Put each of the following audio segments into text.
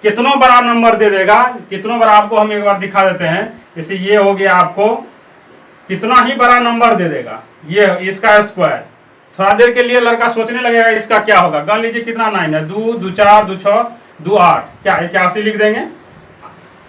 कितनों बड़ा नंबर दे देगा, कितनों बड़ा आपको हम एक बार दिखा देते हैं। जैसे ये हो गया, आपको कितना ही बड़ा नंबर दे देगा, ये इसका स्क्वायर। थोड़ा देर के लिए लड़का सोचने लगेगा इसका क्या होगा। गण लीजिए कितना 9 है, 2 2 4 2 6 2 8, क्या 81 लिख देंगे।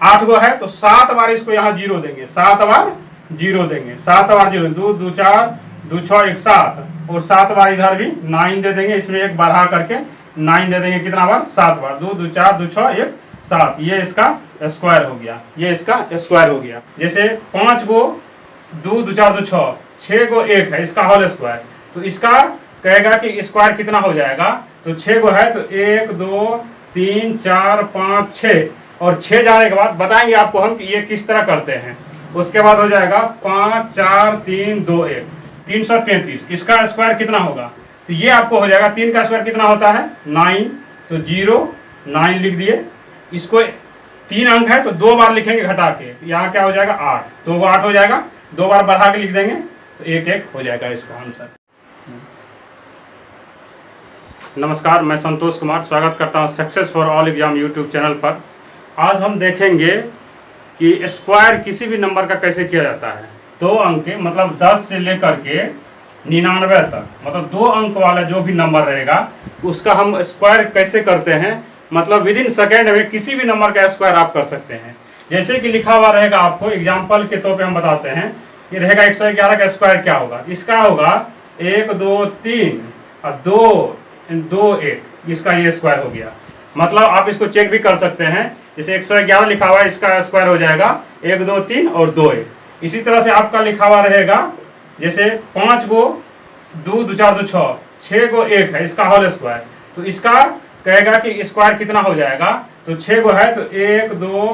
8 गो है तो 7 बार इसको यहाँ 0 देंगे, 7 बार 0 देंगे, 7 बार 0, 2 2 4 2 6 1 7, और 7 बार इधर भी 9 दे देंगे, इसमें एक बढ़ा करके 9 दे देंगे, कितना बार 7 बार, 2 2 4 2 6 1 7, ये इसका स्क्वायर हो गया, ये इसका स्क्वायर हो गया। जैसे 5 गो 2 2 4 2 6, 6 गो 1 है, इसका होल स्क्वायर। तो इसका कहेगा कि स्क्वायर कितना हो जाएगा, तो 6 गो है तो 1 2 3 4 5 6, और 6 जाने के बाद बताएंगे आपको हम कि ये किस तरह करते हैं। उसके बाद हो जाएगा 5 4 3 2 1, 333, इसका स्क्वायर कितना होगा, तो ये आपको हो जाएगा। 3 का स्क्वायर कितना होता है 9, तो 0 9 लिख दिए। इसको 3 अंक है तो 2 बार लिखेंगे घटा के, यहाँ क्या हो जाएगा 8, तो वो 8 हो जाएगा, 2 बार बढ़ा के लिख देंगे तो 1 1 हो जाएगा इसका आंसर। नमस्कार, मैं संतोष कुमार स्वागत करता हूं success for all exam YouTube channel पर। आज हम देखेंगे कि स्क्वायर किसी भी नंबर का कैसे किया जाता है। 2 अंक के मतलब 10 से लेकर के 99 तक, मतलब 2 अंक वाला जो भी नंबर रहेगा उसका हम स्क्वायर कैसे करते हैं। मतलब विद इन सेकेंड में किसी भी नंबर का स्क्वायर आप कर सकते हैं। जैसे कि लिखा हुआ रहेगा, आपको एग्जाम्पल के तौर पर हम बताते हैं। ये रहेगा 111 का स्क्वायर क्या होगा, इसका होगा 1 2 3 और 2 2 1, इसका ये स्क्वायर हो गया। मतलब आप इसको चेक भी कर सकते हैं। जैसे 111 लिखा हुआ है, इसका स्क्वायर हो जाएगा 1 2 3 और 2 1। इसी तरह से आपका लिखा हुआ रहेगा, जैसे 5 गो 2 2 4 2 6, 6 गो 1 है, इसका होल स्क्वायर। तो इसका कहेगा कि स्क्वायर कितना हो जाएगा, तो 6 गो है तो 1 2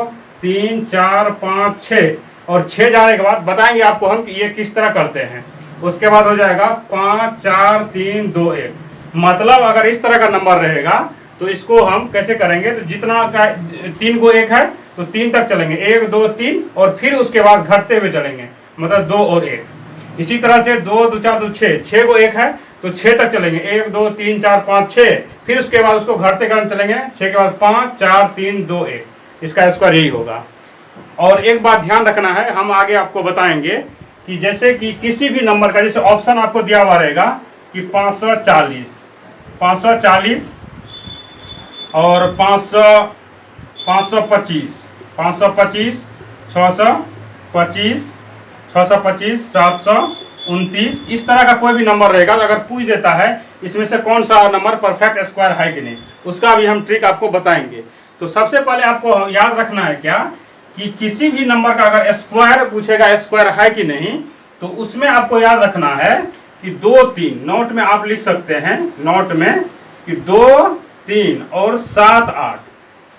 3 4 5 6, और 6 जाने के बाद बताएंगे आपको हम कि ये किस तरह करते हैं। उसके बाद हो जाएगा 5 4 3 2 1। मतलब अगर इस तरह का नंबर रहेगा तो इसको हम कैसे करेंगे, तो जितना का 3 को 1 है तो 3 तक चलेंगे, 1 2 3, और फिर उसके बाद घटते हुए चलेंगे, मतलब 2 और 1। इसी तरह से 2 2 4 2 6, 6 को 1 है तो 6 तक चलेंगे, 1 2 3 4 5 6, फिर उसके बाद उसको घटते क्रम चलेंगे, 6 के बाद 5 4 3 2 1, इसका स्क्वायर यही होगा। और एक बात ध्यान रखना है, हम आगे आपको बताएंगे कि जैसे कि किसी भी नंबर का, जैसे ऑप्शन आपको दिया हुआ रहेगा कि 540 540 और 500 525 525 625 625 729, इस तरह का कोई भी नंबर रहेगा तो अगर पूछ देता है इसमें से कौन सा नंबर परफेक्ट स्क्वायर है कि नहीं, उसका भी हम ट्रिक आपको बताएंगे। तो सबसे पहले आपको याद रखना है क्या, कि किसी भी नंबर का अगर स्क्वायर पूछेगा स्क्वायर है कि नहीं, तो उसमें आपको याद रखना है कि 2 3, नोट में आप लिख सकते हैं, नोट में कि 2 3 और 7 8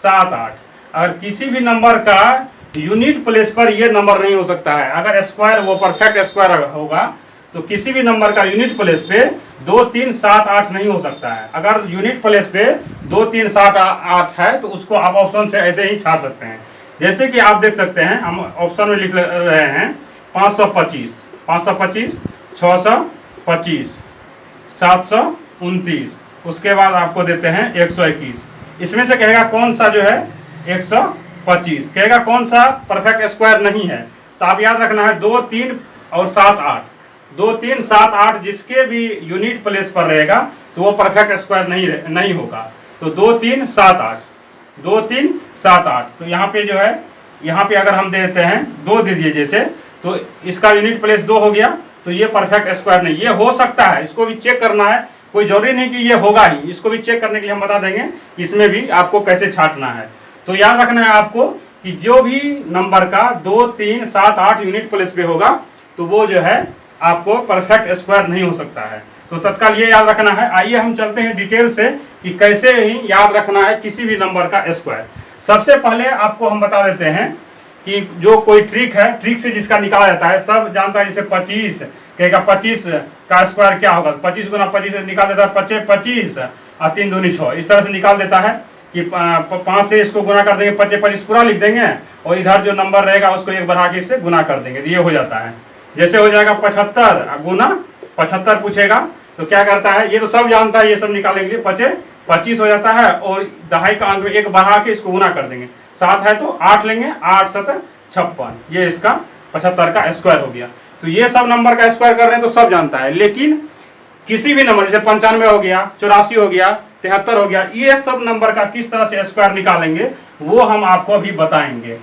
7 8। अगर किसी भी नंबर का यूनिट प्लेस पर ये नंबर नहीं हो सकता है। अगर स्क्वायर वो परफेक्ट स्क्वायर होगा तो किसी भी नंबर का यूनिट प्लेस पे 2 3 7 8 नहीं हो सकता है। अगर यूनिट प्लेस पे 2 3 7 8 है तो उसको आप ऑप्शन से ऐसे ही छाड़ सकते हैं। जैसे कि आप देख सकते हैं, हम ऑप्शन में लिख रहे हैं 525 525 625 729, उसके बाद आपको देते हैं 121। इसमें से कहेगा कौन सा जो है 125, कहेगा कौन सा परफेक्ट स्क्वायर नहीं है। तो आप याद रखना है 2 3 और 7 8, 2 3 7 8 जिसके भी यूनिट प्लेस पर रहेगा तो वो परफेक्ट स्क्वायर नहीं होगा। तो 2 3 7 8 2 3 7 8, तो यहाँ पे जो है, यहाँ पे अगर हम देते हैं 2 दे दिए जैसे, तो इसका यूनिट प्लेस 2 हो गया, तो ये परफेक्ट स्क्वायर नहीं। ये हो सकता है, इसको भी चेक करना है, कोई जरूरी नहीं कि ये होगा ही। इसको भी चेक करने के लिए हम बता देंगे इसमें भी आपको कैसे छांटना है। तो याद रखना है आपको कि जो भी नंबर का 2 3 7 8 यूनिट प्लेस पे होगा तो वो जो है आपको परफेक्ट स्क्वायर नहीं हो सकता है। तो तत्काल ये याद रखना है। आइए हम चलते हैं डिटेल से कि कैसे ही याद रखना है किसी भी नंबर का स्क्वायर। सबसे पहले आपको हम बता देते हैं कि जो कोई ट्रिक है, ट्रिक से जिसका निकाला जाता है, सब जानता है। जैसे 25 कहेगा 25 का स्क्वायर क्या होगा, 25 गुना 25 से निकाल देता है 25 25 और 3 दूनी 6, इस तरह से निकाल देता है कि 5 से इसको गुना कर देंगे, 25 25 पूरा लिख देंगे, और इधर जो नंबर रहेगा उसको एक बढ़ा के इससे गुना कर देंगे, तो ये हो जाता है। जैसे हो जाएगा 75 गुना 75 पूछेगा तो क्या करता है, ये तो सब जानता है, ये सब निकालेंगे 25 25 हो जाता है, और दहाई का अंक में एक बढ़ा के इसको गुना कर देंगे, 7 है तो 8 लेंगे, 8 7 56, ये इसका 75 का स्क्वायर हो गया। तो ये सब नंबर का स्क्वायर कर रहे हैं तो सब जानता है, लेकिन किसी भी नंबर जैसे 95 हो गया, 84 हो गया, 73 हो गया, ये सब नंबर का किस तरह से स्क्वायर निकालेंगे वो हम आपको अभी बताएंगे।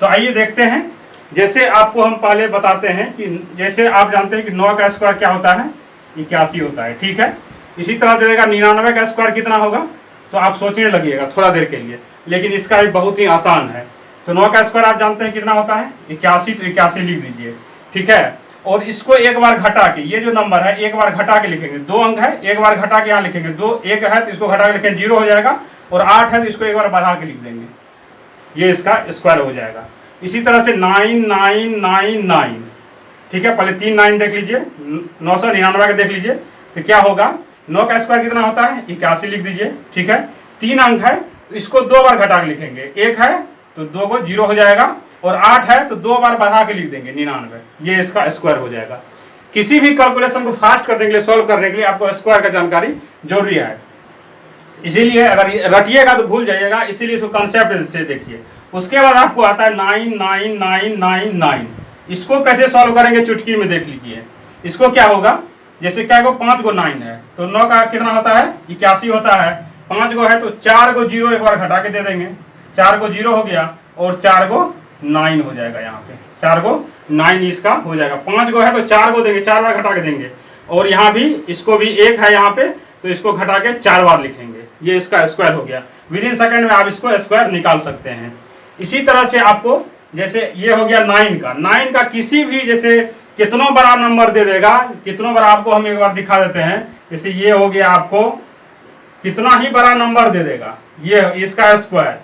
तो आइए देखते हैं। जैसे आपको हम पहले बताते हैं कि जैसे आप जानते हैं कि 9 का स्क्वायर क्या होता है, 81 होता है, ठीक है। इसी तरह दे देगा 99 का स्क्वायर कितना होगा, तो आप सोचने लगिएगा थोड़ा देर के लिए, लेकिन इसका भी बहुत ही आसान है। तो 9 का स्क्वायर आप जानते हैं कितना होता है 81, तो 81 लिख दीजिए, ठीक है। और इसको एक बार घटा के, ये जो नंबर है एक बार घटा के लिखेंगे, 2 अंक है, एक बार घटा के यहाँ लिखेंगे, 2 1 है तो इसको घटा के लिखेंगे 0 हो जाएगा, और 8 है तो इसको एक बार बढ़ा के लिख देंगे, ये इसका स्क्वायर हो जाएगा। इसी तरह से 9999, ठीक है। पहले 3 9 देख लीजिए, 999 का देख लीजिए, तो क्या होगा, 9 का स्क्वायर कितना होता है 81 लिख दीजिए, ठीक है। 3 अंक है तो इसको 2 बार घटा के लिखेंगे, 1 है तो 2 को 0 हो जाएगा, और 8 है तो 2 बार बढ़ा के लिख देंगे 99, ये इसका स्क्वायर हो जाएगा। किसी भी कैलकुलेशन को फास्ट करने के लिए, सॉल्व करने के लिए आपको स्क्वायर का जानकारी जरूरी है, इसीलिए अगर रटिएगा तो भूल जाइएगा, इसीलिए इसको कंसेप्ट से देखिए। उसके बाद आपको आता है 99999, इसको कैसे सॉल्व करेंगे चुटकी में देख लीजिए। इसको क्या होगा, जैसे क्या को 5 गो 9 है तो 9 का कितना होता है 81 होता है, 5 गो है तो 4 गो 0 एक बार घटा के दे देंगे, 4 गो 0 हो गया, और 4 गो 9 हो जाएगा, यहाँ पे 4 गो 9 इसका हो जाएगा। 5 गो है तो 4 गो देंगे, 4 बार घटा के देंगे, और यहाँ भी इसको भी 1 है यहाँ पे तो इसको घटा के 4 बार लिखेंगे, ये इसका स्क्वायर हो गया। विद इन सेकेंड में आप इसको स्क्वायर निकाल सकते हैं। इसी तरह से आपको जैसे ये हो गया 9 का किसी भी, जैसे कितना बड़ा नंबर दे देगा, कितना बड़ा आपको हम एक बार दिखा देते हैं। जैसे ये हो गया, आपको कितना ही बड़ा नंबर दे देगा, ये इसका स्क्वायर।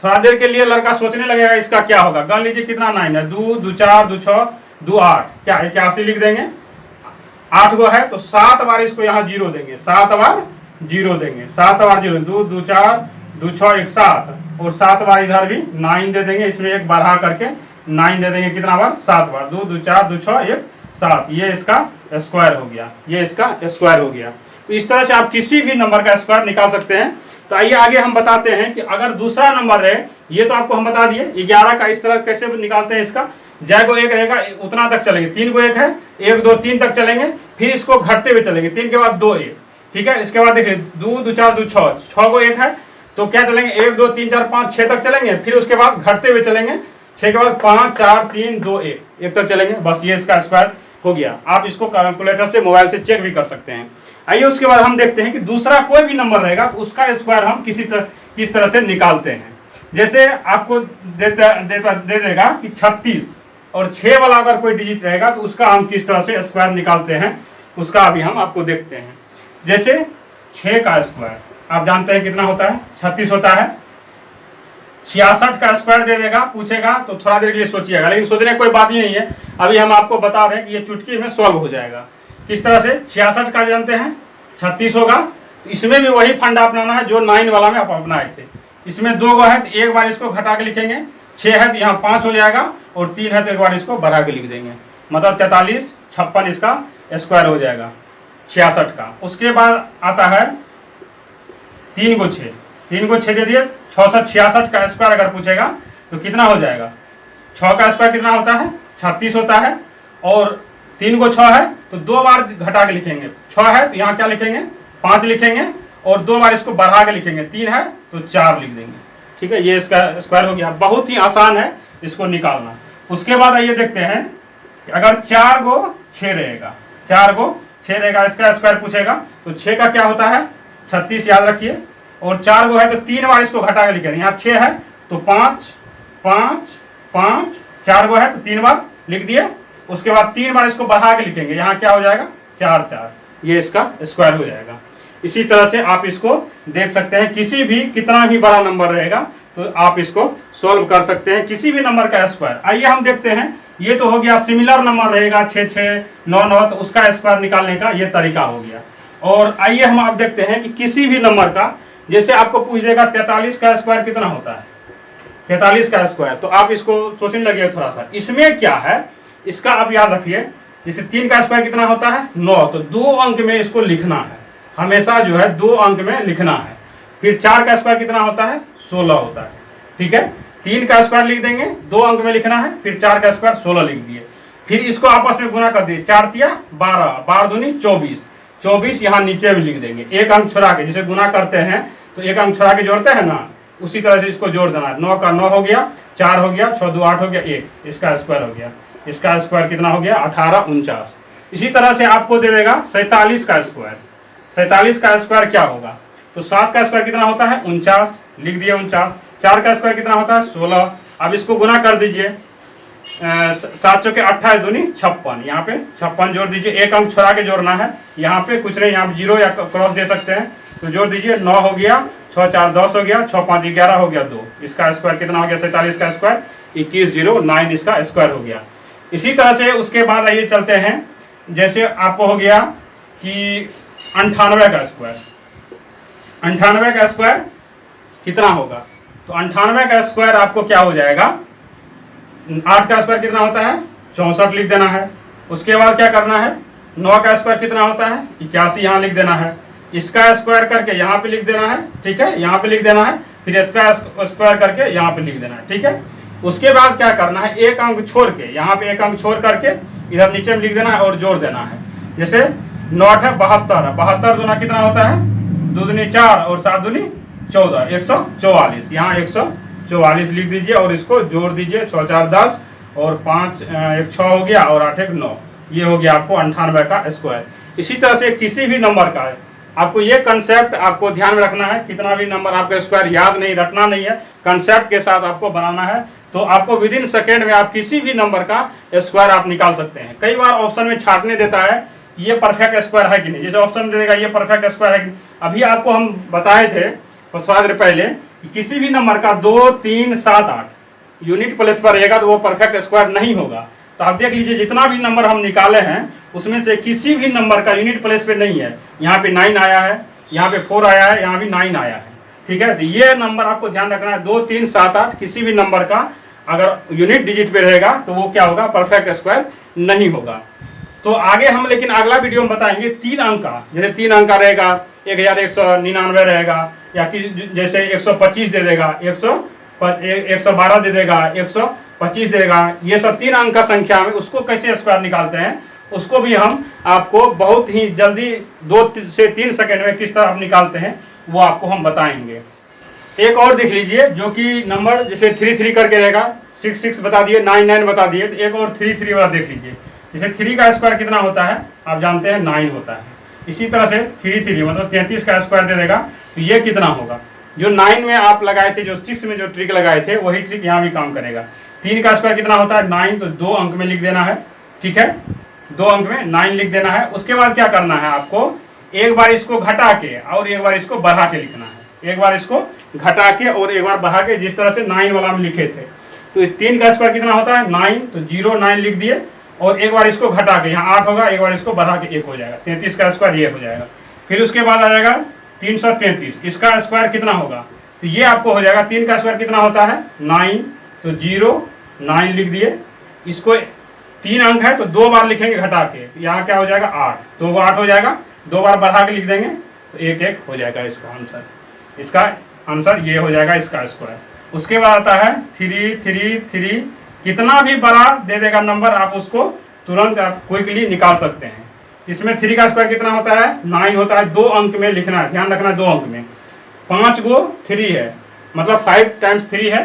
थोड़ा देर के लिए लड़का सोचने लगेगा इसका क्या होगा। गन लीजिए कितना 9 है, 2 2 4 2 6 2 8, क्या 81 लिख देंगे। 8 गो है तो 7 बार इसको यहाँ 0 देंगे, 7 बार 0 देंगे, 7 बार 0, 2 2 4 2 6 1 7, और 7 बार इधर भी 9 दे देंगे, इसमें एक बढ़ा करके 9 दे देंगे, कितना बार 7 बार, 2 2 4 2 6 1 7, ये इसका स्क्वायर हो गया, ये इसका स्क्वायर हो गया। तो इस तरह से आप किसी भी नंबर का स्क्वायर निकाल सकते हैं। तो आइए आगे हम बताते हैं कि अगर दूसरा नंबर है, ये तो आपको हम बता दिए 11 का इस तरह कैसे निकालते हैं। इसका जय को 1 रहेगा उतना तक चलेंगे, 3 को 1 है, 1 2 3 तक चलेंगे, फिर इसको घटते हुए चलेंगे, 3 के बाद 2 1, ठीक है। इसके बाद देखिए 2 2 4 2 6 को 1 है तो क्या चलेंगे 1 2 3 4 5 6 तक चलेंगे, फिर उसके बाद घटते हुए चलेंगे, 6 के बाद 5 4 3 2 1 तक चलेंगे, बस ये इसका स्क्वायर हो गया। आप इसको कैलकुलेटर से मोबाइल से चेक भी कर सकते हैं। आइए उसके बाद हम देखते हैं कि दूसरा कोई भी नंबर रहेगा तो उसका स्क्वायर हम किस तरह से निकालते हैं। जैसे आपको दे देगा कि 36 और 6 वाला अगर कोई डिजिट रहेगा तो उसका हम किस तरह से स्क्वायर निकालते हैं, उसका अभी हम आपको देखते हैं। जैसे 6 का स्क्वायर आप जानते हैं कितना होता है 36 होता है। 66 का स्क्वायर दे देगा, पूछेगा तो थोड़ा देर के लिए सोचिएगा, लेकिन सोचने की कोई बात ही नहीं है, अभी हम आपको बता रहे हैं कि ये चुटकी में सॉल्व हो जाएगा। किस तरह से 66 का जानते हैं 36 होगा, तो इसमें भी वही फंडा अपनाना है जो 9 वाला में आप अपनाए थे। इसमें 2 गो है तो एक बार इसको घटा के लिखेंगे, 6 है तो यहाँ 5 हो जाएगा, और 3 है तो एक बार इसको बढ़ा के लिख देंगे, मतलब 43 56 इसका स्क्वायर हो जाएगा 66 का। उसके बाद आता है 3 को 6 दे दिए, 66 66 का स्क्वायर अगर पूछेगा तो कितना हो जाएगा, 6 का स्क्वायर कितना होता है 36 होता है, और 3 को 6 है तो 2 बार घटा के लिखेंगे, 6 है तो यहाँ क्या लिखेंगे 5 लिखेंगे, और 2 बार इसको बढ़ा के लिखेंगे, 3 है तो 4 लिख देंगे, ठीक है। ये इसका स्क्वायर हो गया, बहुत ही आसान है इसको निकालना। उसके बाद आइए देखते हैं कि अगर 4 को 6 रहेगा, 4 को 6 रहेगा, इसका स्क्वायर पूछेगा तो 6 का क्या होता है 36 याद रखिए, और 4 को है तो 3 बार इसको घटा के लिखेंगे, यहाँ 6 है तो 5 5 5, 4 को है तो 3 बार लिख दिए, उसके बाद 3 बार इसको बढ़ा के लिखेंगे, यहाँ क्या हो जाएगा 4 4, ये इसका स्क्वायर हो जाएगा। इसी तरह से आप इसको देख सकते हैं, किसी भी कितना भी बड़ा नंबर रहेगा तो आप इसको सॉल्व कर सकते हैं, किसी भी नंबर का स्क्वायर। आइए हम देखते हैं, ये तो हो गया सिमिलर नंबर रहेगा 6 6 9 9, तो उसका स्क्वायर निकालने का ये तरीका हो गया। और आइए हम आप देखते हैं कि किसी भी नंबर का, जैसे आपको पूछ देगा 43 का स्क्वायर कितना होता है, 43 का स्क्वायर, तो आप इसको सोचने लगे थोड़ा सा, इसमें क्या है इसका आप याद रखिए। जैसे 3 का स्क्वायर कितना होता है 9, तो 2 अंक में इसको लिखना है, हमेशा जो है 2 अंक में लिखना है। फिर 4 का स्क्वायर कितना होता है 16 होता है। ठीक है, 3 का स्क्वायर लिख देंगे, 2 अंक में लिखना है, फिर 4 का स्क्वायर 16 लिख दिए, फिर इसको आपस में गुना कर दिए, 4 तिया 12, 12 दूनी 24, 24 यहाँ नीचे में लिख देंगे, एक अंक छुड़ा के, जिसे गुना करते हैं तो एक अंक छुड़ा के जोड़ते हैं ना, उसी तरह से इसको जोड़ देना है। 9 का 9 हो गया, 4 हो गया, 6 2 8 हो गया, 1 इसका स्क्वायर हो गया, इसका स्क्वायर कितना हो गया 18 49। इसी तरह से आपको दे देगा 47 का स्क्वायर, 47 का स्क्वायर क्या होगा, तो 7 का स्क्वायर कितना होता है 49, लिख दिए 49, 4 का स्क्वायर कितना होता है 16, अब इसको गुना कर दीजिए, 7 चौके 28 दूनी 56, यहाँ पे 56 जोड़ दीजिए, एक अंक छोड़ा के जोड़ना है, यहाँ पे कुछ नहीं, यहाँ पे 0 या क्रॉस दे सकते हैं, तो जोड़ दीजिए, 9 हो गया, 6 4 10 हो गया, 6 5 11 हो गया 2, इसका स्क्वायर कितना हो गया 47 का स्क्वायर 2109 इसका स्क्वायर हो गया। इसी तरह से उसके बाद आइए चलते हैं, जैसे आपको हो गया कि 98 का स्क्वायर, 98 का स्क्वायर कितना होगा, तो 98 का स्क्वायर आपको क्या हो जाएगा, 8 का स्क्वायर कितना होता है 64 लिख देना है, उसके बाद क्या करना है, 9 का स्क्वायर कितना होता है 81 यहाँ लिख देना है, इसका स्क्वायर करके यहाँ पे लिख देना है, ठीक है, यहाँ पे लिख देना है, फिर इसका स्क्वायर करके यहाँ पे लिख देना है, ठीक है। उसके बाद क्या करना है, एक अंक छोड़ के, यहाँ पे एक अंक छोड़ करके इधर नीचे में लिख देना है और जोड़ देना है, जैसे 9 है 72, 72 दूना कितना होता है 2 दूनी 4 और 7 दूनी 14, 144, यहाँ 144 लिख दीजिए और इसको जोड़ दीजिए, 6 4 10 और 5 1 6 हो गया और 8 1 9, ये हो गया आपको 98 का स्क्वायर। इसी तरह से किसी भी नंबर का आपको ये कंसेप्ट आपको ध्यान में रखना है, कितना भी नंबर आपका स्क्वायर याद नहीं रखना नहीं है, कंसेप्ट के साथ आपको बनाना है, तो आपको विद इन सेकेंड में आप किसी भी नंबर का स्क्वायर आप निकाल सकते हैं। कई बार ऑप्शन में छाटने देता है ये परफेक्ट स्क्वायर है कि नहीं, जैसे ऑप्शन देगा ये परफेक्ट स्क्वायर है कि, अभी आपको हम बताए थे तो थोड़ा देर पहले कि किसी भी नंबर का 2 3 7 8 यूनिट प्लेस पर रहेगा तो वो परफेक्ट स्क्वायर नहीं होगा। तो आप देख लीजिए जितना भी नंबर हम निकाले हैं उसमें से किसी भी नंबर का यूनिट प्लेस पे नहीं है, यहाँ पे 9 आया है, यहाँ पे 4 आया है, यहाँ भी 9 आया है, ठीक है। तो ये नंबर आपको ध्यान रखना है, 2 3 7 8 किसी भी नंबर का अगर यूनिट डिजिट पे रहेगा तो वो क्या होगा परफेक्ट स्क्वायर नहीं होगा। तो आगे हम लेकिन अगला वीडियो में बताएंगे 3 अंक का, जैसे 3 अंक का रहेगा 1199 रहेगा, या कि जैसे 125 दे देगा, 112 दे देगा, 125 देगा, ये सब 3 अंक का संख्या में उसको कैसे स्क्वायर निकालते हैं उसको भी हम आपको बहुत ही जल्दी 2 से 3 सेकंड में किस तरह आप निकालते हैं वो आपको हम बताएंगे। एक और देख लीजिए जो कि नंबर जैसे 3 3 करके रहेगा, 6 6 बता दिए, 9 9 बता दिए, तो एक और 3 3 वाला देख लीजिए, जैसे 3 का स्क्वायर कितना होता है आप जानते हैं 9 होता है, इसी तरह से 3 3 मतलब 33 का स्क्वायर दे देगा, तो ये कितना होगा, जो 9 में आप लगाए थे, जो 6 में जो ट्रिक लगाए थे वही ट्रिक यहाँ भी काम करेगा। 3 का स्क्वायर कितना होता है 9, तो 2 अंक में लिख देना है, ठीक है, 2 अंक में 9 लिख देना है। उसके बाद क्या करना है आपको, एक बार इसको घटा के और एक बार इसको बढ़ा के लिखना है, एक बार इसको घटा के और एक बार बढ़ा के, जिस तरह से 9 वाला में लिखे थे। तो इस 3 का स्क्वायर कितना होता है 9, तो 0 9 लिख दिए और एक बार इसको घटा के यहाँ 8 होगा, एक बार इसको बढ़ा के 1 हो जाएगा, 33 का स्क्वायर ये हो जाएगा। फिर उसके बाद आ जाएगा 333, इसका स्क्वायर कितना होगा, तो ये आपको हो जाएगा 3 का स्क्वायर कितना होता है 9, तो 0 9 लिख दिए, इसको 3 अंक है तो 2 बार लिखेंगे घटा के, तो यहाँ क्या हो जाएगा 8, तो वो 8 हो जाएगा, 2 बार बढ़ा के लिख देंगे तो 1 1 हो जाएगा इसका आंसर, इसका आंसर ये हो जाएगा इसका स्क्वायर। उसके बाद आता है 3 3 3, कितना भी बड़ा दे देगा नंबर आप उसको तुरंत आप क्विकली निकाल सकते हैं। इसमें 3 का स्क्वायर कितना होता है 9 होता है, 2 अंक में लिखना है, ध्यान रखना 2 अंक में, 5 गो 3 है मतलब 5 टाइम्स 3 है,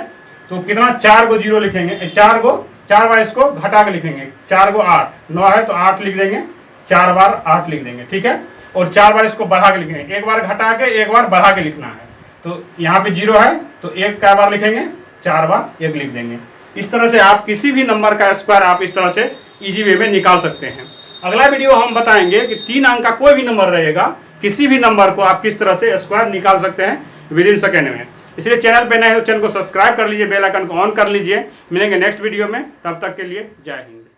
तो कितना 4 गो 0 लिखेंगे, 4 बार इसको घटा के लिखेंगे, 4 गो 8, 9 है तो 8 लिख देंगे, 4 बार 8 लिख देंगे, ठीक है, और 4 बार इसको बढ़ा के लिखेंगे, एक बार घटा के एक बार बढ़ा के लिखना है, तो यहाँ पे 0 है तो 1 क्या बार लिखेंगे 4 बार 1 लिख देंगे। इस तरह से आप किसी भी नंबर का स्क्वायर आप इस तरह से इजी वे में निकाल सकते हैं। अगला वीडियो हम बताएंगे कि 3 अंक का कोई भी नंबर रहेगा, किसी भी नंबर को आप किस तरह से स्क्वायर निकाल सकते हैं विद इन सेकेंड में। इसलिए चैनल पे नए हो तो चैनल को सब्सक्राइब कर लीजिए, बेल आइकन को ऑन कर लीजिए। मिलेंगे नेक्स्ट वीडियो में, तब तक के लिए जय हिंद।